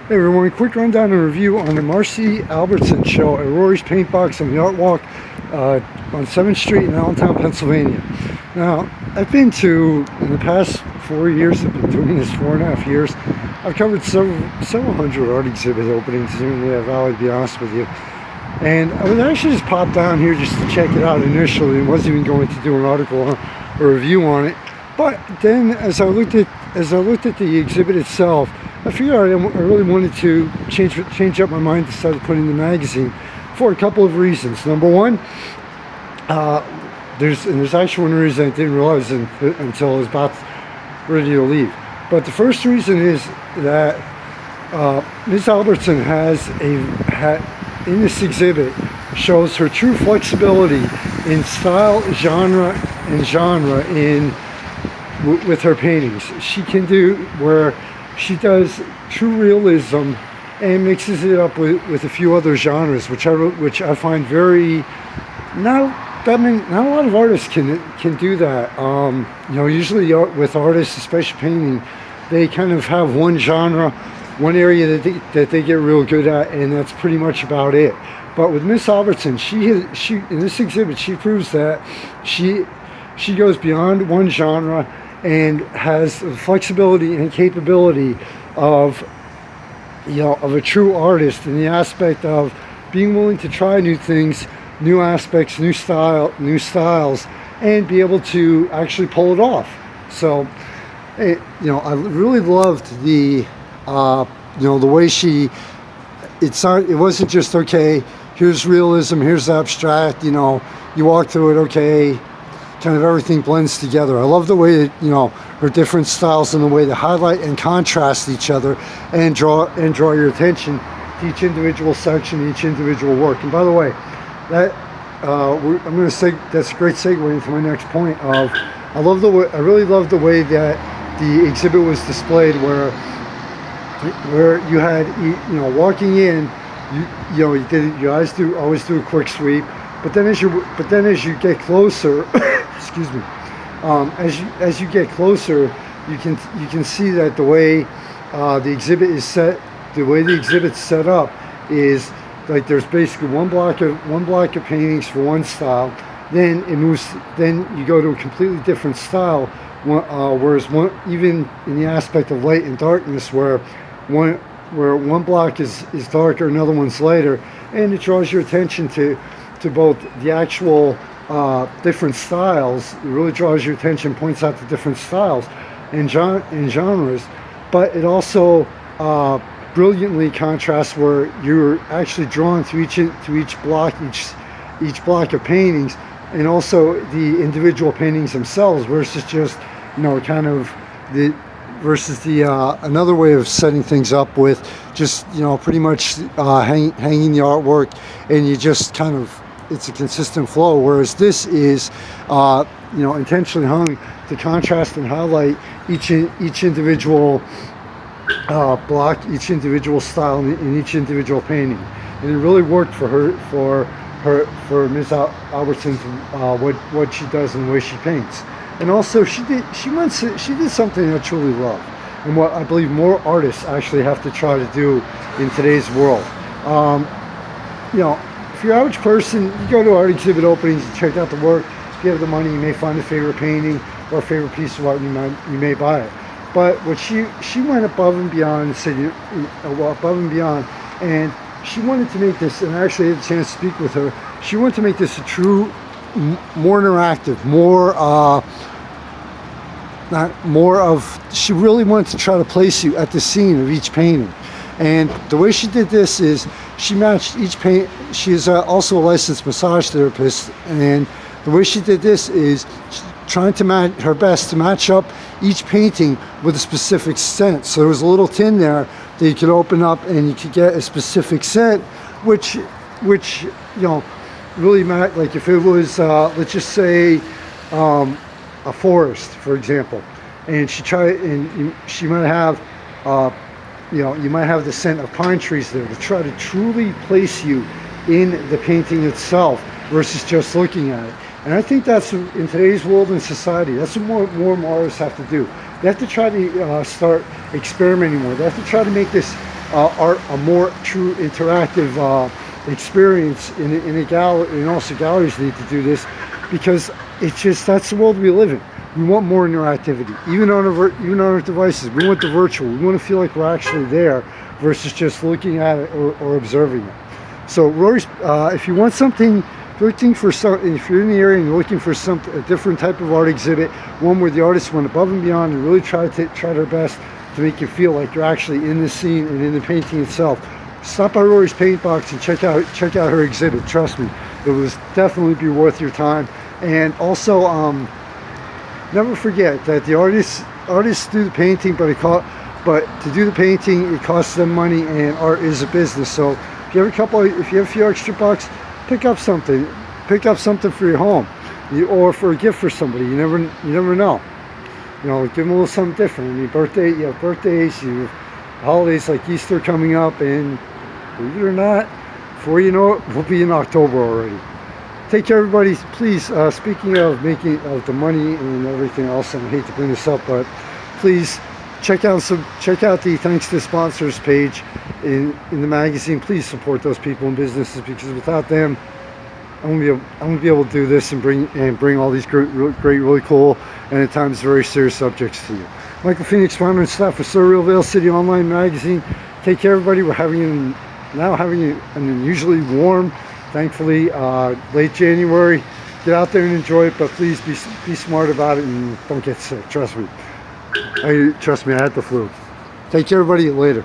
Hey everyone, quick rundown and review on the Marcie Albertson show at Rory's Paint Box on the Art Walk on 7th Street in Allentown, Pennsylvania. Now, I've been to, in the past 4 years, I've been doing this 4.5 years, I've covered several hundred art exhibit openings in the valley, to be honest with you. And I was actually just popped down here just to check it out initially, and wasn't even going to do an article or review on it. But then as I looked at the exhibit itself, I figured I really wanted to change up my mind to start putting the magazine for a couple of reasons. Number one, there's actually one reason I didn't realize until I was about ready to leave. But the first reason is that Ms. Albertson in this exhibit shows her true flexibility in style, genre with her paintings. She can do where she does true realism and mixes it up with a few other genres, which I find very not a lot of artists can do that. Usually with artists, especially painting, they kind of have one genre, one area that they get real good at, and that's pretty much about it. But with Miss Albertson, she in this exhibit, she proves that she goes beyond one genre and has the flexibility and capability of a true artist in the aspect of being willing to try new things, new aspects, new styles, and be able to actually pull it off. So, I really loved the way it wasn't just, okay, here's realism, here's abstract, you walk through it, okay, kind of everything blends together. I love the way that, her different styles and the way they highlight and contrast each other and draw your attention to each individual section, each individual work. And by the way, that I'm going to say that's a great segue into my next point of I really love the way that the exhibit was displayed, where you had walking in, your eyes always do a quick sweep, but then as you get closer excuse me, as you get closer, you can see that the way the exhibit's set up is like there's basically one block of paintings for one style. Then it moves. Then you go to a completely different style. Whereas even in the aspect of light and darkness, where one block is darker, another one's lighter, and it draws your attention to both the actual different styles. It really draws your attention, points out the different styles and genres, but it also brilliantly contrasts where you're actually drawn to each block of paintings, and also the individual paintings themselves, versus just another way of setting things up with just pretty much hanging the artwork, and you just kind of, it's a consistent flow, whereas this is intentionally hung to contrast and highlight each individual block, each individual style in each individual painting. And it really worked for Ms. Albertson's what she does and the way she paints. And also she did something I truly love, and what I believe more artists actually have to try to do in today's world. If you're an average person, you go to art exhibit openings, you check out the work. If you have the money, you may find a favorite painting or a favorite piece of art, and you may buy it. But what she went above and beyond, and she wanted to make this, and I actually had a chance to speak with her. She wanted to make this a true, more interactive, she really wanted to try to place you at the scene of each painting. And the way she did this is she matched each paint. She is also a licensed massage therapist, and the way she did this is trying to her best to match up each painting with a specific scent. So there was a little tin there that you could open up and you could get a specific scent, which really mattered. Like if it was, let's just say, a forest, for example, and she might have, you might have the scent of pine trees there to try to truly place you in the painting itself versus just looking at it. And I think that's, in today's world and society, that's what more artists have to do. They have to try to start experimenting more. They have to try to make this art, a more true interactive experience in a gallery. And also galleries need to do this, because it's just, that's the world we live in. We want more interactivity, even on our devices. We want the virtual. We want to feel like we're actually there versus just looking at it or observing it. So Rory's, if you want something, looking for some, if you're in the area and you're looking for a different type of art exhibit, one where the artists went above and beyond and really tried their best to make you feel like you're actually in the scene and in the painting itself, stop by Rory's Paint Box and check out her exhibit. Trust me, it will definitely be worth your time. And also, never forget that the artists do the painting, but to do the painting, it costs them money, and art is a business. So if you have a few extra bucks, pick up something for your home, or for a gift for somebody. You never know. You know, give them a little something different. I mean, you have birthdays, you have holidays like Easter coming up, and believe it or not, before you know it, we'll be in October already. Take care, everybody. Please, speaking of the money and everything else, and I hate to bring this up, but please check out the Thanks to Sponsors page in the magazine. Please support those people and businesses, because without them, I won't be able to do this and bring all these great, really cool, and at times very serious subjects to you. Michael Phoenix, founder and staff for Surreal Veil City Online Magazine. Take care, everybody. We're having an unusually warm, thankfully, late January. Get out there and enjoy it, but please be smart about it and don't get sick. Trust me. I had the flu. Take care, everybody. Later.